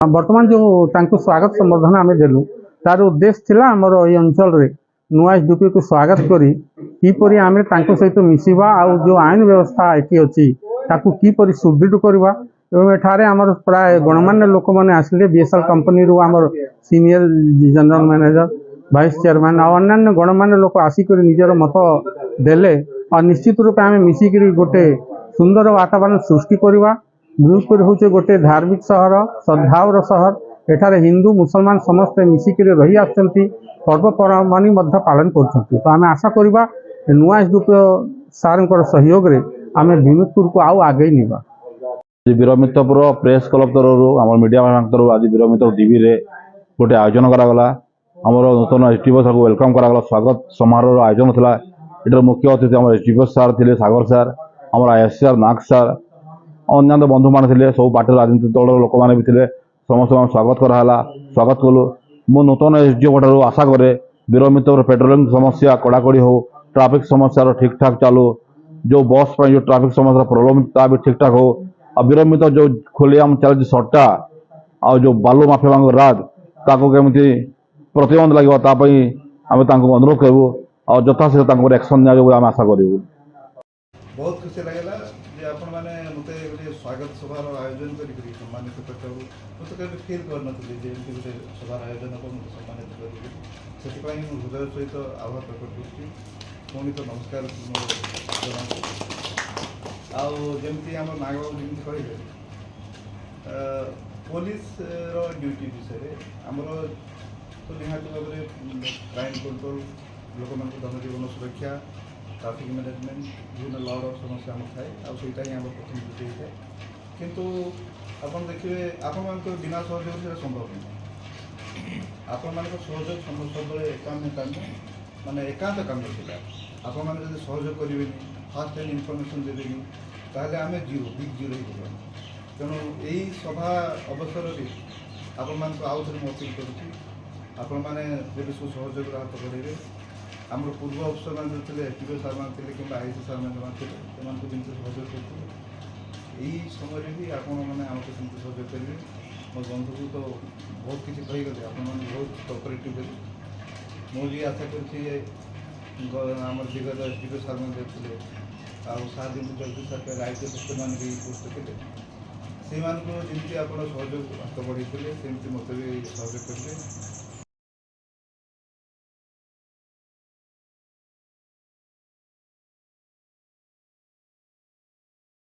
बर्तमान जो स्वागत संबर्धना आम देलु तार उद्देश्य थिला आमर ये अंचल रे नुआ एसडीपी को स्वागत करी किपरि आमे तांको सहित मिसिबा आ जो आईन व्यवस्था एटी अछि ताकू किपरि सुदृढ़ करबा एवं एठारे आमर प्राय गणमान्य लोक माने आसिले बीएसएल कंपनी रू आमर senior general manager vice chairman आ अन्य गणमान्य लोक आसिक निजर मत देले और निश्चित रूप आम मिसिक गोटे सुंदर वातावरण सृष्टि करवा। भोजपुर हूँ गोटे धार्मिक सहर सद्भावर सहर एठारे हिंदू मुसलमान समस्ते मिसिक रही आसुँच पर्वपर्वाणी पालन कर। तो आम आशा करवा नुआ एसडीपी सार सहयोग रे आम विमुक्तपुर को आउ आगे निबा। वीरमित्रपुर प्रेस क्लब तरफ आम मीडिया तरफ आज वीरमित्र टीवी रे गोटे आयोजन करागला आमर नूतन एसडीपी सार को वेलकम करागला स्वागत समारोह आयोजन था। इधर मुख्य अतिथि आम एसडीपी सार थे सागर सार आम आईएससी सार नाग सार अन्य बंधु मान थे सब पार्टी राजनीतिक दल लोक मैंने भी थे समस्त स्वागत कराला स्वागत कलु। मु नूतन एसडीओ ठार आशा करे वीरमित्रपुर पेट्रोलिंग समस्या कड़ाकड़ी हो ट्राफिक समस्या ठीक ठाक चालू जो बस पर जो ट्राफिक समस्या प्रोब्लेम ता भी ठीक ठाक हो और वीरमित्र जो खोलियाम चलती सट्टा आ जो बालू माफिया राज ताको केमती प्रतिबंध लगे आम अनुरोध करूँ और यथाशीघ्र एक्शन निया आशा करूँ। बहुत खुशी लगेगा जे आपण माने मते गोटे स्वागत सभार आयोजन करी सम्मानित करते मत कभी फिल कर नथि जे एमती गोटे सभार आयोजन को सम्मानित करी से हृदय सहित आभार प्रकट करुच्ची। पुणी तो नमस्कार आमती आम नागबाबू जमी कहले पुलिस ड्यूटी विषय आमर तो निहाती भाव में क्राइम कंट्रोल लोक धनजीवन सुरक्षा ट्राफिक मैनेजमेंट विभिन्न लर समस्या आम थाए आईटा ही आम प्रथम ड्यूटी होता है किंतु आप देखिए आपण बिना सहयोग से संभव नहीं। आपण मान सहयोग सब एकांत काम माने एकांत काम था आपण मैंने जब सहयोग करेंगे फास्ट हैंड इनफर्मेशन देवे ताहले आम जीरो बिग जीरो ही कर तेणु यही सभा अवसर में आपण मान आउ थे अपील करुच्ची आपण मैंने जब सब सहयोग हाथ बढ़े आम पूर्व अफसर मैंने जो थे एसडीओ सार मैंने कि आईसी सार मैंने जमी सहयोग करते यही समय भी आपण मैंने आमको सेमती सहयोग करेंगे। मो बंधु को तो बहुत किसी कहीगले आपण मैंने बहुत कोअपरेटिव करेंगे मुझे आशा करमर दिग्गज एसडीओ सार मैंने थे आर जमी जल्दी सरकार आईटी अफिसर मैंने भी पोस्ट थे से जमी आप सहयोग हाथ बढ़े सेमती मत भी सहयोग करेंगे।